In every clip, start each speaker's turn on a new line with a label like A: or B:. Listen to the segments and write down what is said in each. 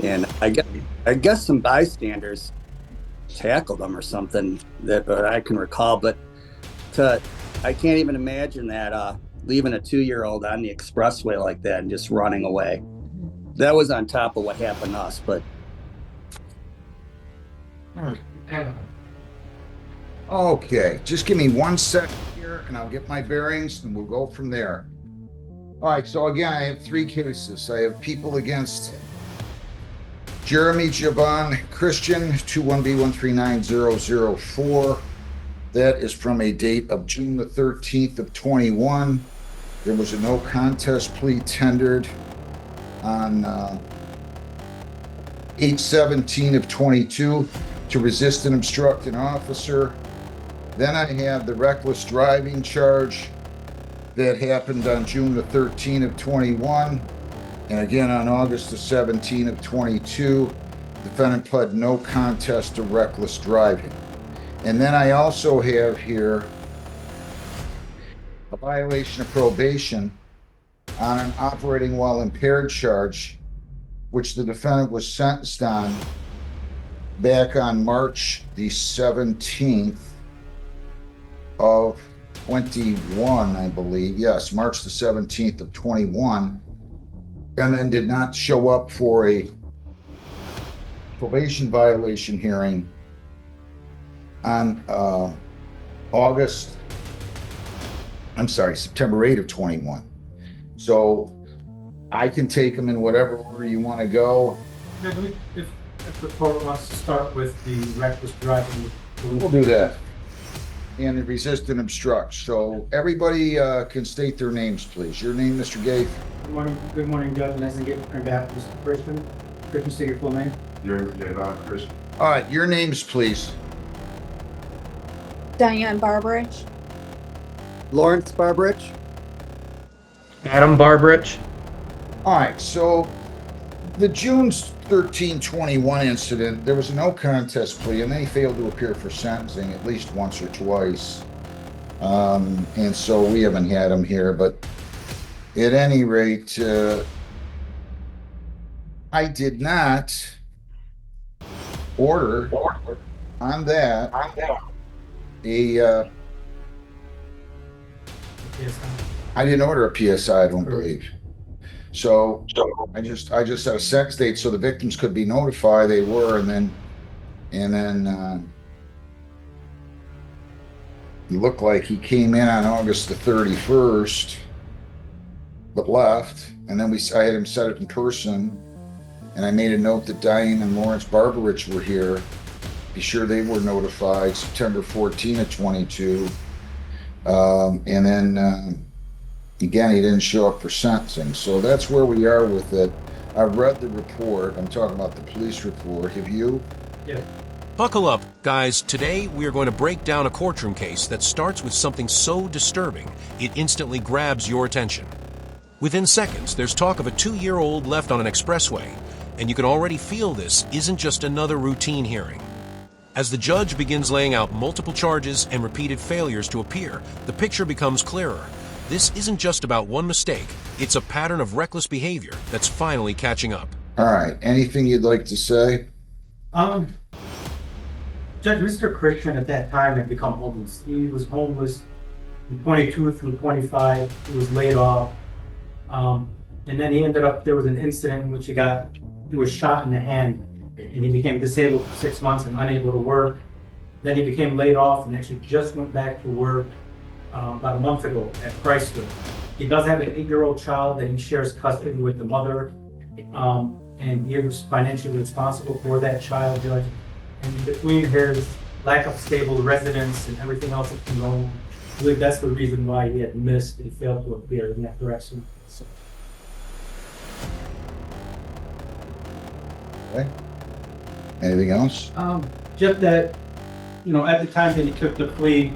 A: and I guess some bystanders tackled him or something that I can recall. But to I can't even imagine that leaving a 2 year old on the expressway like that and just running away. That was on top of what happened to us. But
B: Okay, just give me 1 second here and I'll get my bearings and we'll go from there. All right, so again, I have 3 cases. I have people against Jeremy Jaban Christian, 21B139004. That is from a date of June the 13th of 21. There was a no contest plea tendered on 8/17 of 22 to resist and obstruct an officer. Then I have the reckless driving charge that happened on June the 13th of 21. And again, on August the 17th of 22, defendant pled no contest to reckless driving. And then I also have here a violation of probation on an operating while impaired charge, which the defendant was sentenced on back on March the 17th of 21, I believe. Yes, March the 17th of 21, and then did not show up for a probation violation hearing on September 8th of 21. So I can take them in whatever order you want to go.
C: If the court wants to start with the reckless driving,
B: We'll do that. And the resist and obstruct. So everybody can state their names, please. Your name, Mr. Gay?
C: Good morning, Judge. Nice to get you back, Mr. Christian. Christian, state your full name.
D: Christian.
B: All right, your names, please.
E: Diane Barbarich.
A: Lawrence Barbarich.
F: Adam Barbarich.
B: All right, so the June 13, 21 incident, there was a no contest plea, and then he failed to appear for sentencing at least once or twice. And so we haven't had him here, but at any rate, I did not order on that I didn't order a PSI, I don't believe. So I just set a sex date so the victims could be notified. They were, and then he looked like he came in on August the 31st, but left. And then I had him set it in person, and I made a note that Diane and Lawrence Barbarich were here. Be sure they were notified September 14 of 22. And then again, he didn't show up for sentencing. So that's where we are with it. I've read the report. I'm talking about the police report. Have you?
C: Yeah.
G: Buckle up, guys. Today we are going to break down a courtroom case that starts with something so disturbing it instantly grabs your attention. Within seconds, there's talk of a 2-year-old left on an expressway, and you can already feel this isn't just another routine hearing. As the judge begins laying out multiple charges and repeated failures to appear, the picture becomes clearer. This isn't just about one mistake, it's a pattern of reckless behavior that's finally catching up.
B: All right. Anything you'd like to say?
C: Judge, Mr. Christian at that time had become homeless. He was homeless from 22 through 25. He was laid off. And then he ended up, there was an incident in which he was shot in the hand, and he became disabled for 6 months and unable to work. Then he became laid off and actually just went back to work about a month ago at Chrysler. He does have an 8-year-old child that he shares custody with the mother, and he was financially responsible for that child, Judge. And between his lack of stable residence and everything else that's been going on, I believe that's the reason why he had missed and failed to appear in that direction. So,
B: Okay. Anything else?
C: just that, at the time that he took the plea,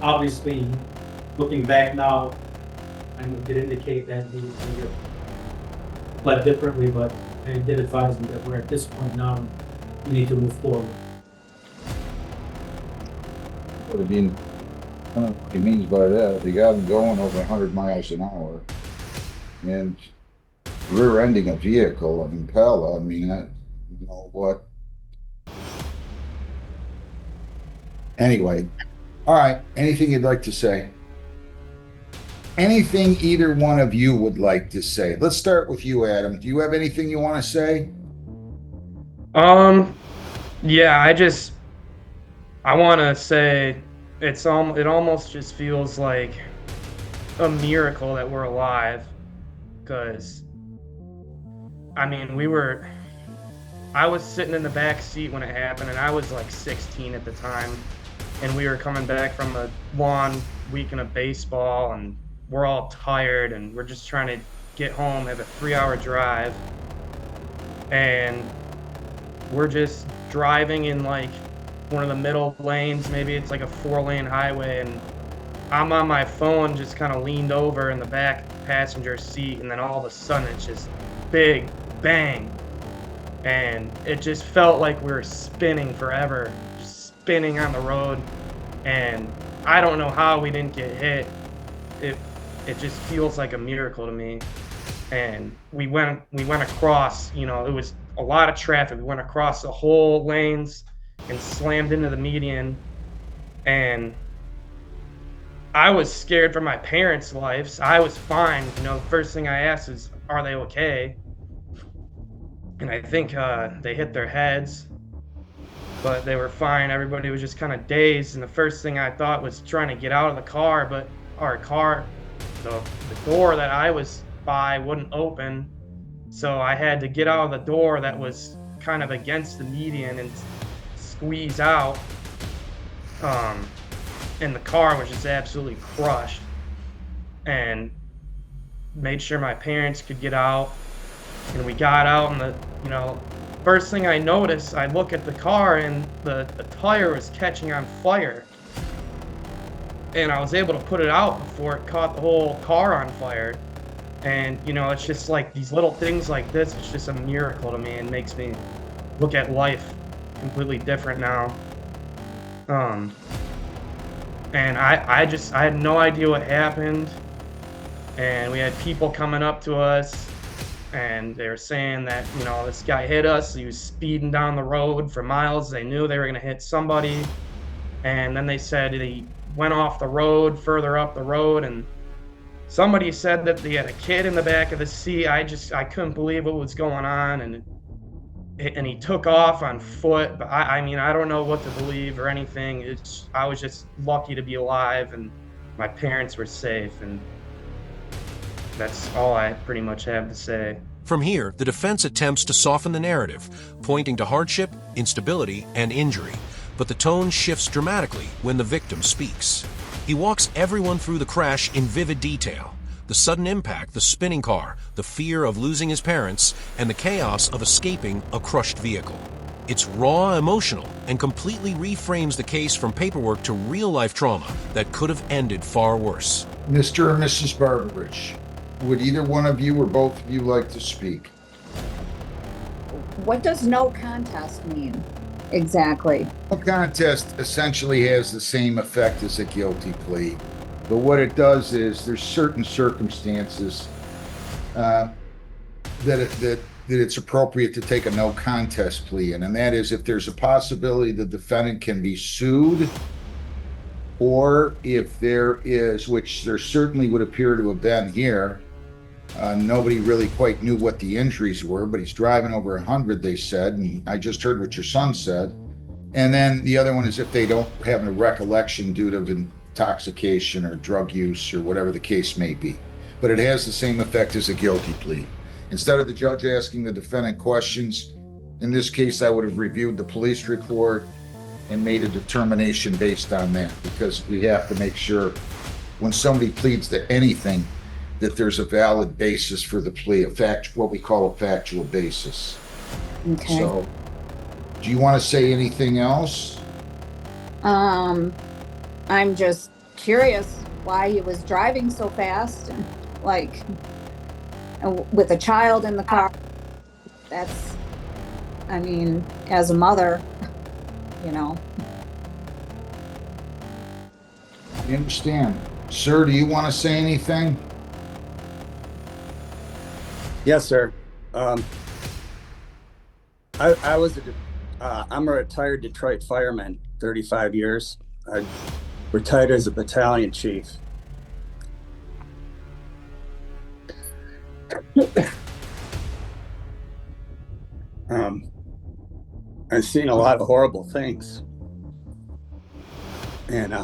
C: obviously, looking back now, I did indicate that he pled differently, but I did advise him that we're at this point now, we need to move forward.
B: What I mean, I don't know what he means by that. They got him going over 100 miles an hour, and rear-ending a vehicle, an Impala. I mean, you know what? Anyway, all right. Anything you'd like to say? Anything either one of you would like to say? Let's start with you, Adam. Do you have anything you want to say?
F: Um, yeah, I want to say it almost just feels like a miracle that we're alive, because I mean, I was sitting in the back seat when it happened, and I was like 16 at the time, and we were coming back from a long weekend of baseball, and we're all tired, and we're just trying to get home, have a 3-hour drive, and we're just driving in like one of the middle lanes. Maybe it's like a 4-lane highway, and I'm on my phone, just kind of leaned over in the back passenger seat, and then all of a sudden it's just big bang, and it just felt like we were spinning forever, just spinning on the road, and I don't know how we didn't get hit. It just feels like a miracle to me. And we went across, it was a lot of traffic. We went across the whole lanes and slammed into the median, and I was scared for my parents' lives. I was fine. The first thing I asked is, are they okay? And I think they hit their heads, but they were fine. Everybody was just kind of dazed. And the first thing I thought was trying to get out of the car, but our car, the door that I was by wouldn't open. So I had to get out of the door that was kind of against the median and squeeze out. And the car was just absolutely crushed. And made sure my parents could get out. And we got out, and first thing I noticed, I look at the car, and the tire was catching on fire. And I was able to put it out before it caught the whole car on fire. And, it's just like these little things like this, it's just a miracle to me, and makes me look at life completely different now. And I had no idea what happened. And we had people coming up to us, and they were saying that, this guy hit us. He was speeding down the road for miles. They knew they were going to hit somebody. And then they said he went off the road, further up the road, and somebody said that they had a kid in the back of the seat. I couldn't believe what was going on, and he took off on foot. But I mean, I don't know what to believe or anything. I was just lucky to be alive, and my parents were safe, and that's all I pretty much have to say.
G: From here, the defense attempts to soften the narrative, pointing to hardship, instability, and injury. But the tone shifts dramatically when the victim speaks. He walks everyone through the crash in vivid detail. The sudden impact, the spinning car, the fear of losing his parents, and the chaos of escaping a crushed vehicle. It's raw, emotional, and completely reframes the case from paperwork to real-life trauma that could have ended far worse.
B: Mr. and Mrs. Barbarich, would either one of you or both of you like to speak?
D: What does no contest mean exactly?
B: No contest essentially has the same effect as a guilty plea, but what it does is there's certain circumstances that it's appropriate to take a no contest plea in, and that is if there's a possibility the defendant can be sued, or if there is, which there certainly would appear to have been here, nobody really quite knew what the injuries were, but he's driving over 100, they said, and I just heard what your son said. And then the other one is if they don't have a recollection due to intoxication or drug use or whatever the case may be. But it has the same effect as a guilty plea. Instead of the judge asking the defendant questions, in this case, I would have reviewed the police report and made a determination based on that, because we have to make sure when somebody pleads to anything that there's a valid basis for the plea, what we call a factual basis.
D: Okay.
B: So, do you want to say anything else?
D: I'm just curious why he was driving so fast, and with a child in the car. That's, I mean, as a mother,
B: I understand. Sir, do you want to say anything?
A: Yes, sir. I was I'm a retired Detroit fireman, 35 years. I retired as a battalion chief. Um, I've seen a lot of horrible things, and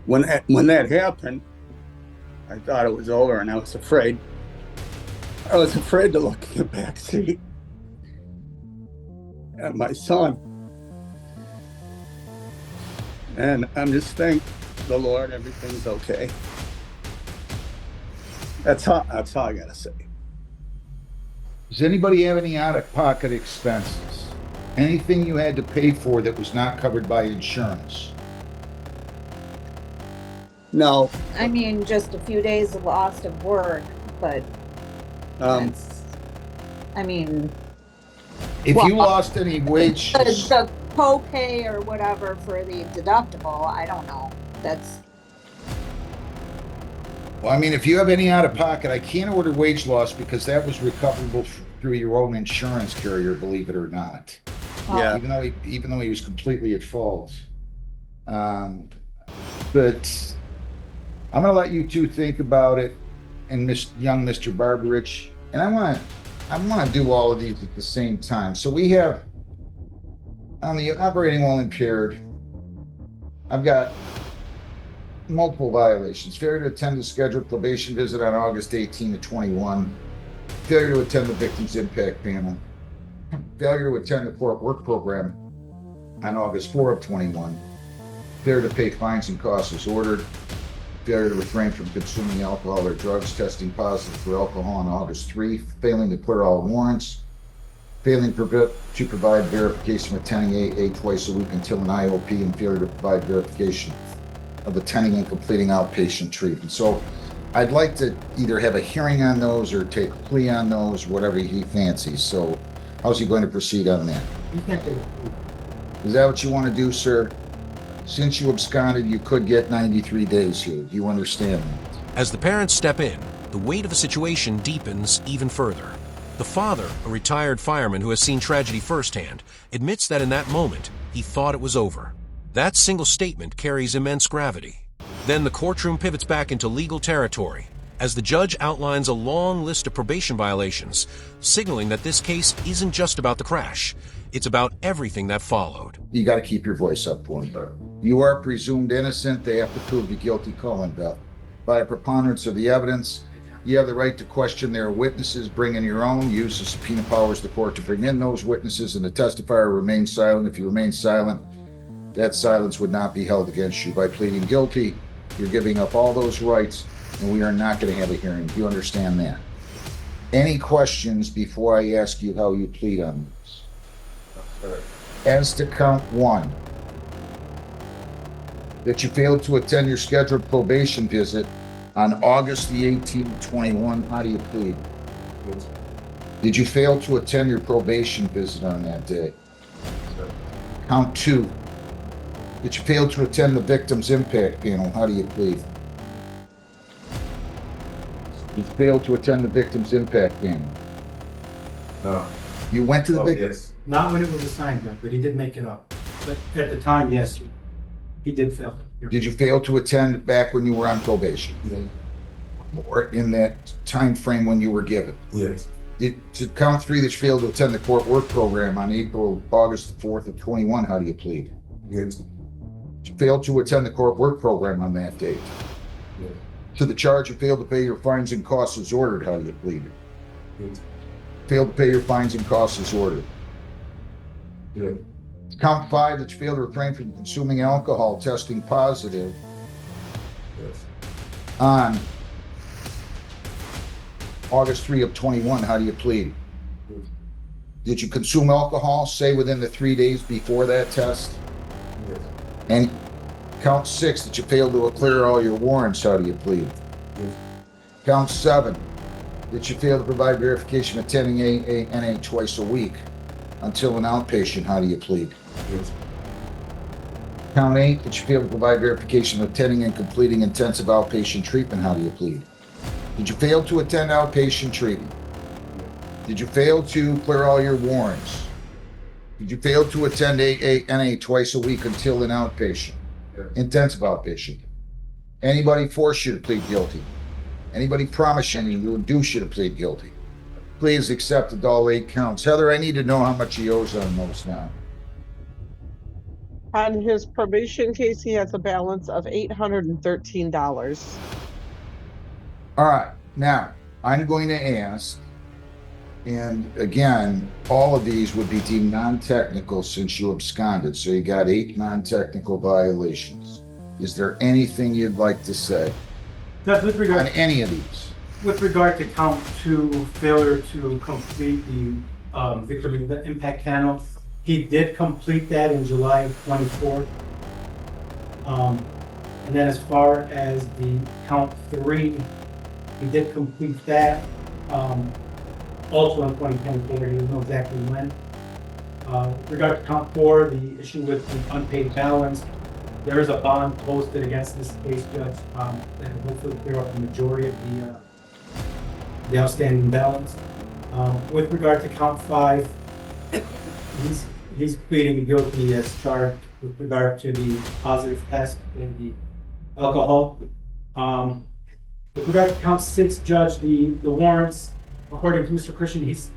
A: when that happened, I thought it was over, and I was afraid. I was afraid to look in the back seat at my son, and I'm just thank the Lord everything's okay. That's all I gotta say.
B: Does anybody have any out-of-pocket expenses? Anything you had to pay for that was not covered by insurance?
A: No,
D: I mean, just a few days lost of work, but
A: um,
D: that's, I mean,
B: If
D: well,
B: you lost any wages,
D: the co-pay or whatever for the deductible, I don't know. That's,
B: well, I mean, if you have any out-of-pocket, I can't order wage loss because that was recoverable through your own insurance carrier, believe it or not.
A: yeah.
B: Even though he was completely at fault. But I'm going to let you two think about it, and young Mr. Barbarich, and I want to do all of these at the same time. So we have on the operating while impaired, I've got multiple violations: failure to attend the scheduled probation visit on August 18 to 21, failure to attend the victim's impact panel, failure to attend the court work program on August 4 of 21, failure to pay fines and costs as ordered, failure to refrain from consuming alcohol or drugs, testing positive for alcohol on August 3, failing to clear all warrants, failing to provide verification of attending AA twice a week until an IOP, and failure to provide verification of attending and completing outpatient treatment. So I'd like to either have a hearing on those or take a plea on those, whatever he fancies. So how's he going to proceed on that?
C: You can't take it.
B: Is that what you want to do, sir? Since you absconded, you could get 93 days here. Do you understand that?
G: As the parents step in, the weight of the situation deepens even further. The father, a retired fireman who has seen tragedy firsthand, admits that in that moment, he thought it was over. That single statement carries immense gravity. Then the courtroom pivots back into legal territory as the judge outlines a long list of probation violations, signaling that this case isn't just about the crash. It's about everything that followed.
B: You got to keep your voice up, boy. You are presumed innocent. They have to prove you guilty, Colin Bell. By a preponderance of the evidence, you have the right to question their witnesses, bring in your own, use the subpoena powers of the court to bring in those witnesses, and the testifier remain silent. If you remain silent, that silence would not be held against you. By pleading guilty, you're giving up all those rights, and we are not going to have a hearing. Do you understand that? Any questions before I ask you how you plead on this? As to count one, that you failed to attend your scheduled probation visit on August the 18th, 21, how do you plead? Did you fail to attend your probation visit on that day? Count two, that you failed to attend the victim's impact panel, how do you plead? You failed to attend the victim's impact panel.
E: No.
B: You went to the victim.
E: Yes.
C: Not when it was assigned, but he did make it up. But at the time, yes, he did fail.
B: Did you fail to attend back when you were on probation? Or in that time frame when you were given?
E: Yes.
B: To count three, that you failed to attend the court work program on August 4th of 21, how do you plead?
E: Yes.
B: You failed to attend the court work program on that date.
E: Yes.
B: To the charge, you failed to pay your fines and costs as ordered, how do you plead?
E: Yes.
B: Failed to pay your fines and costs as ordered.
E: Yes.
B: Count five, that you failed to refrain from consuming alcohol, testing positive
E: Yes.
B: on August 3 of 21, how do you plead?
E: Yes.
B: Did you consume alcohol, say within the 3 days before that test?
E: Yes.
B: And count six, that you failed to clear all your warrants, how do you plead?
E: Yes.
B: Count seven, that you failed to provide verification attending AA twice a week until an outpatient, how do you plead?
E: Yes.
B: Count eight, that you failed to provide verification of attending and completing intensive outpatient treatment, how do you plead? Did you fail to attend outpatient treatment? Did you fail to clear all your warrants? Did you fail to attend NA twice a week until an outpatient, intensive outpatient? Anybody force you to plead guilty? Anybody promise you to induce you to plead guilty? Please accept all 8 counts. Heather, I need to know how much he owes on those now.
H: On his probation case, he has a balance of $813.
B: All right, now I'm going to ask, and again, all of these would be deemed non-technical since you absconded, so you got 8 non-technical violations. Is there anything you'd like to say
C: Judge, with
B: on
C: regard,
B: any of these?
C: with regard to count 2, failure to complete the victim impact panel, he did complete that in July 24th. And then as far as the count 3, he did complete that also in 2024. He doesn't know exactly when. With regard to count 4, the issue with the unpaid balance, there is a bond posted against this case, Judge, that will hopefully clear up the majority of the outstanding balance. With regard to count 5, he's pleading guilty as charged with regard to the positive test in the alcohol. With regard to count 6, Judge, the warrants, according to Mr. Christian, he's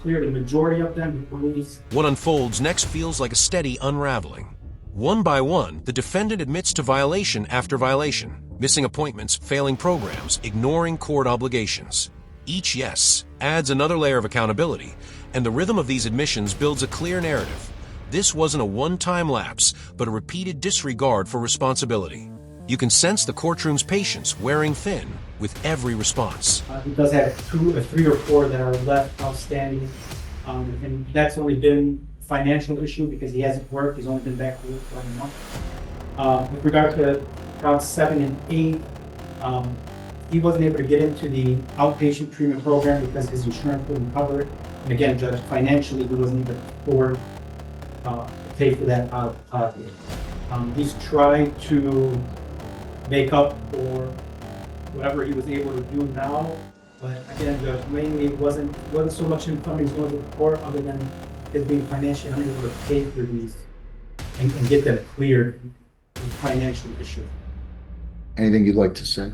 C: cleared the majority of them. He believes.
G: What unfolds next feels like a steady unraveling. One by one, the defendant admits to violation after violation, missing appointments, failing programs, ignoring court obligations. Each yes adds another layer of accountability, and the rhythm of these admissions builds a clear narrative. This wasn't a one-time lapse, but a repeated disregard for responsibility. You can sense the courtroom's patience wearing thin with every response.
C: He does have 3 or 4 that are left outstanding, and that's only been a financial issue because he hasn't worked. He's only been back to work for a month. With regard to counts 7 and 8, he wasn't able to get into the outpatient treatment program because his insurance wouldn't cover it. And again, Judge, financially, he wasn't able to afford to pay for that out of pocket. He's trying to make up for whatever he was able to do now, but again, Judge, mainly it wasn't so much him coming going to the court other than his being financially unable to pay for these and get them cleared, the financial issue.
B: Anything you'd like to say?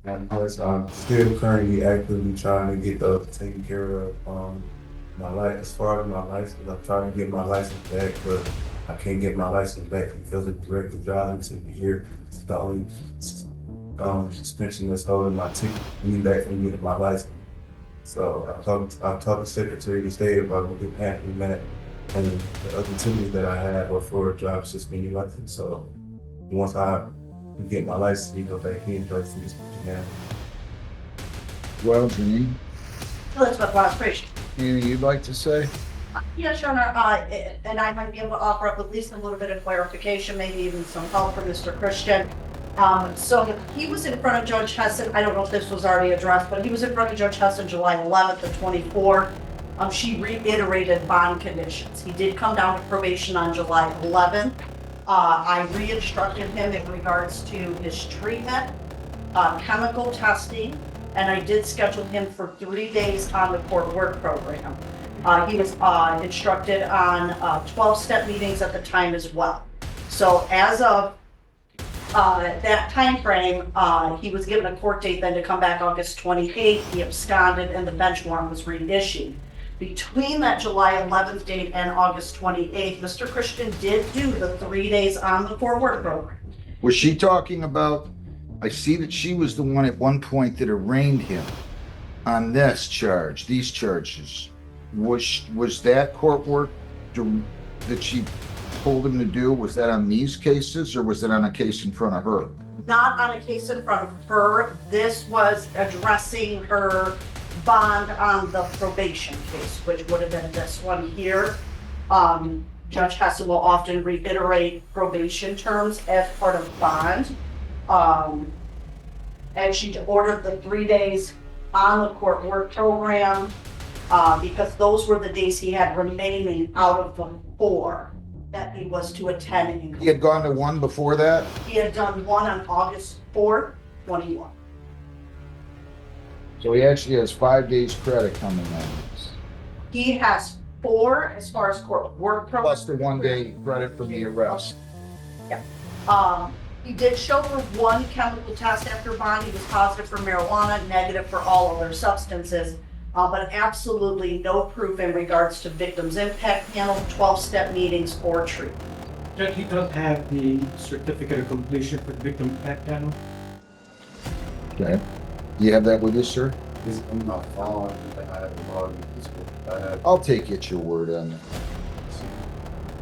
E: And I'm still currently actively trying to get taken care of my life. As far as my license, I'm trying to get my license back, but I can't get my license back because of the directed driving to be here. It's the only suspension that's holding my ticket me back from getting my license. So I talked to Secretary of State about what could happen that, and the other 2 that I had were for a driver's suspended license. So once I get my license, you go back in, try to see this again.
B: Well, Janine,
I: Elizabeth Ross-Frisch.
B: anything you'd like to say?
I: Yes, Your Honor, and I might be able to offer up at least a little bit of clarification, maybe even some help from Mr. Christian. So he was in front of Judge Hessen. I don't know if this was already addressed, but he was in front of Judge Hessen July 11th of 24. She reiterated bond conditions. He did come down to probation on July 11th. I re-instructed him in regards to his treatment, chemical testing, and I did schedule him for 3 days on the court work program. He was instructed on 12-step meetings at the time as well. So as of that time frame, he was given a court date then to come back August 28th. He absconded and the bench warrant was reissued. Between that July 11th date and August 28th, Mr. Christian did do the 3 days on the court work program.
B: Was she talking about, I see that she was the one at one point that arraigned him on this charge, these charges. Was that court work that she told him to do, was that on these cases or was it on a case in front of her?
I: Not on a case in front of her. This was addressing her bond on the probation case, which would have been this one here. Judge Hessen will often reiterate probation terms as part of bond. And she ordered the 3 days on the court work program because those were the days he had remaining out of the 4 that he was to attend.
B: He had gone to one before that?
I: He had done one on August 4th, 21.
B: So he actually has 5 days credit coming on this.
I: He has 4 as far as court work program.
B: Plus the 1 day credit from the arrest.
I: He did show for 1 chemical test after bond. He was positive for marijuana, negative for all other substances, but absolutely no proof in regards to victims impact panel, 12-step meetings, or treatment.
C: Judge, he does have the certificate of completion for the victim impact panel.
B: Okay. You have that with you, sir?
E: It's in my phone. I have it logged in Facebook. I have.
B: I'll take it your word on it.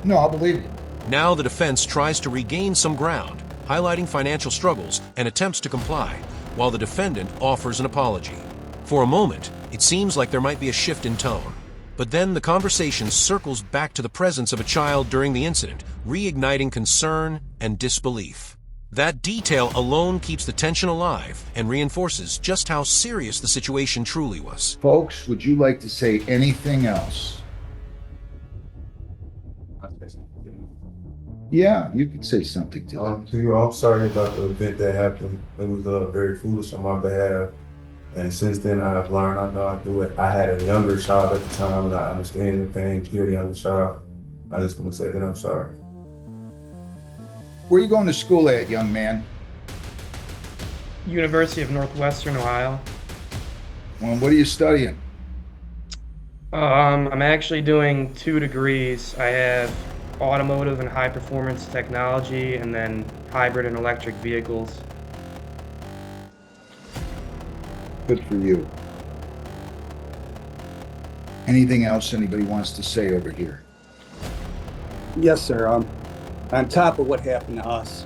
B: No, I'll believe you.
G: Now the defense tries to regain some ground, highlighting financial struggles and attempts to comply, while the defendant offers an apology. For a moment, it seems like there might be a shift in tone. But then the conversation circles back to the presence of a child during the incident, reigniting concern and disbelief. That detail alone keeps the tension alive and reinforces just how serious the situation truly was.
B: Folks, would you like to say anything else? Yeah, you could say something to them.
E: To you, I'm sorry about the event that happened. It was very foolish on my behalf. And since then, I've learned I know I do it. I had a younger child at the time, and I understand the pain, kill the younger child. I just want to say that I'm sorry.
B: Where are you going to school at, young man?
F: University of Northwestern Ohio.
B: Well, what are you studying?
F: I'm actually doing 2 degrees. I have automotive and high performance technology, and then hybrid and electric vehicles.
B: Good for you. Anything else anybody wants to say over here?
A: Yes, sir. On top of what happened to us,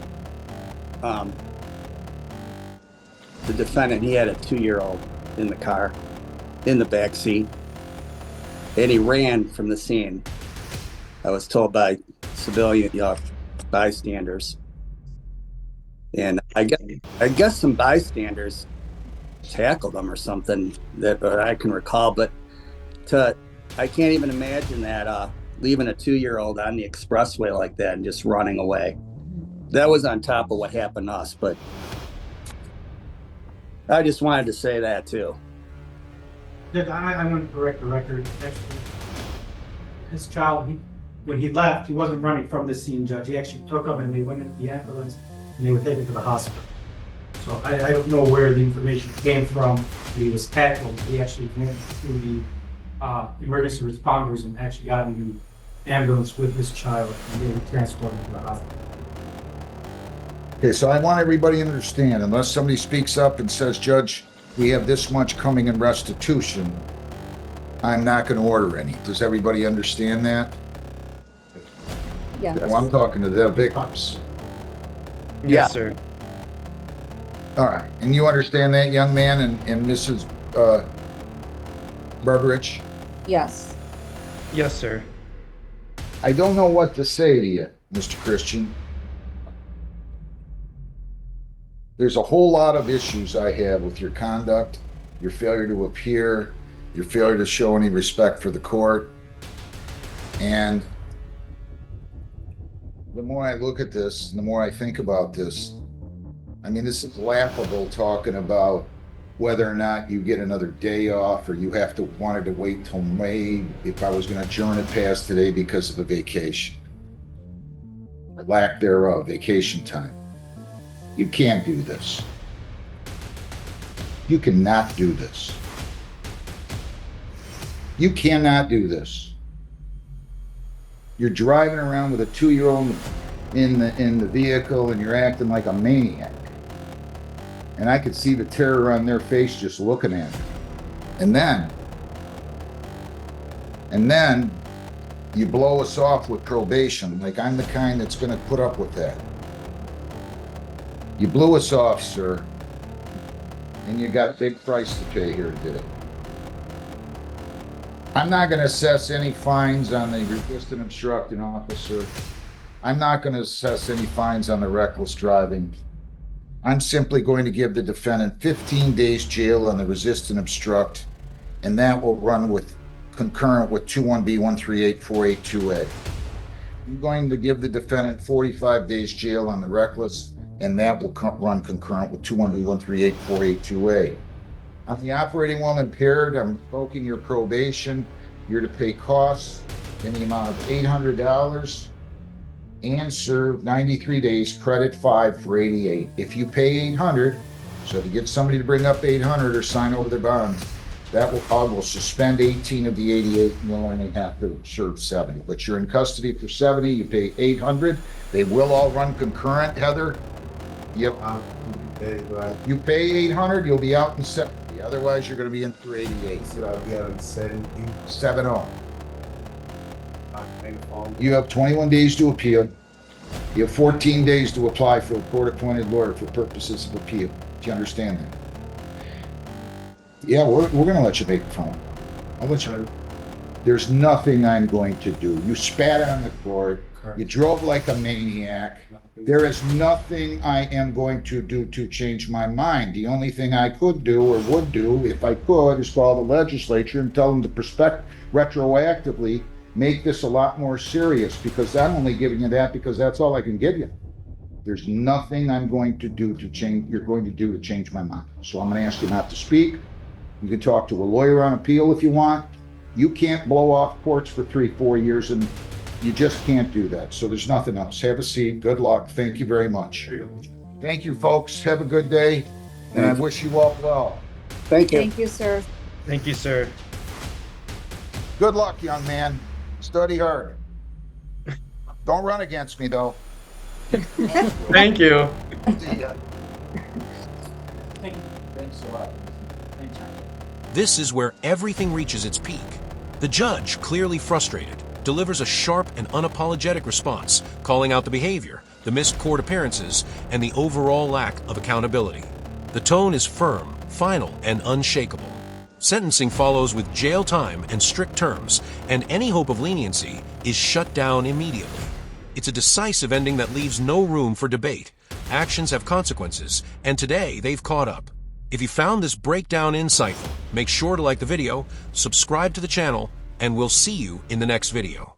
A: the defendant, he had a 2-year-old in the car, in the back seat, and he ran from the scene. I was told by civilian bystanders, and I guess some bystanders tackled him or something that I can recall. But I can't even imagine that leaving a 2-year-old on the expressway like that and just running away. That was on top of what happened to us. But I just wanted to say that too.
C: Judge, I want to correct the record. Actually, his child, when he left, he wasn't running from the scene, Judge. He actually took him and they went into the ambulance and they were taken to the hospital. So I don't know where the information came from. He was tackled. He actually went through the emergency responders and actually got in the ambulance with his child and they were transported to the hospital.
B: Okay, so I want everybody to understand, unless somebody speaks up and says, Judge, we have this much coming in restitution, I'm not going to order any. Does everybody understand that?
D: Yeah.
B: Well, I'm talking to the victims.
A: Yeah.
F: Yes, sir.
B: All right, and you understand that, young man and Mrs. Barbarich?
D: Yes.
F: Yes, sir.
B: I don't know what to say to you, Mr. Christian. There's a whole lot of issues I have with your conduct, your failure to appear, your failure to show any respect for the court. And the more I look at this, the more I think about this, I mean, this is laughable talking about whether or not you get another day off or you have to wanted to wait till May if I was going to adjourn it past today because of a vacation. Or lack thereof, vacation time. You can't do this. You cannot do this. You cannot do this. You're driving around with a 2-year-old in the vehicle and you're acting like a maniac. And I could see the terror on their face just looking at it. And then you blow us off with probation, like I'm the kind that's going to put up with that. You blew us off, sir, and you got a big price to pay here today. I'm not going to assess any fines on the resisting obstructing officer. I'm not going to assess any fines on the reckless driving. I'm simply going to give the defendant 15 days jail on the resist and obstruct, and that will run with concurrent with 21B138482A. I'm going to give the defendant 45 days jail on the reckless, and that will run concurrent with 21B138482A. On the operating while impaired, I'm revoking your probation. You're to pay costs in the amount of $800 and serve 93 days, credit 5 for 88. If you pay 800, so if you get somebody to bring up 800 or sign over their bond, that will suspend 18 of the 88 and you'll only have to serve 70. But you're in custody for 70, you pay 800. They will all run concurrent, Heather. Yep. You pay 800, you'll be out in 70. Otherwise, you're going to be in for 88.
E: So I'll be out in 70.
B: 70. You have 21 days to appeal. You have 14 days to apply for a court-appointed lawyer for purposes of appeal. Do you understand that? Yeah, we're going to let you make the phone. I'll let you. There's nothing I'm going to do. You spat on the court. You drove like a maniac. There is nothing I am going to do to change my mind. The only thing I could do or would do, if I could, is call the legislature and tell them to retroactively make this a lot more serious, because I'm only giving you that because that's all I can give you. There's nothing I'm going to do to change, you're going to do to change my mind. So I'm going to ask you not to speak. You can talk to a lawyer on appeal if you want. You can't blow off courts for 3-4 years, and you just can't do that. So there's nothing else. Have a seat. Good luck. Thank you very much. Thank you, folks. Have a good day, and I wish you all well.
A: Thank you.
D: Thank you, sir.
F: Thank you, sir.
B: Good luck, young man. Study hard. Don't run against me, though.
F: Thank you.
B: See ya. Thanks a lot.
G: This is where everything reaches its peak. The judge, clearly frustrated, delivers a sharp and unapologetic response, calling out the behavior, the missed court appearances, and the overall lack of accountability. The tone is firm, final, and unshakable. Sentencing follows with jail time and strict terms, and any hope of leniency is shut down immediately. It's a decisive ending that leaves no room for debate. Actions have consequences, and today they've caught up. If you found this breakdown insightful, make sure to like the video, subscribe to the channel, and we'll see you in the next video.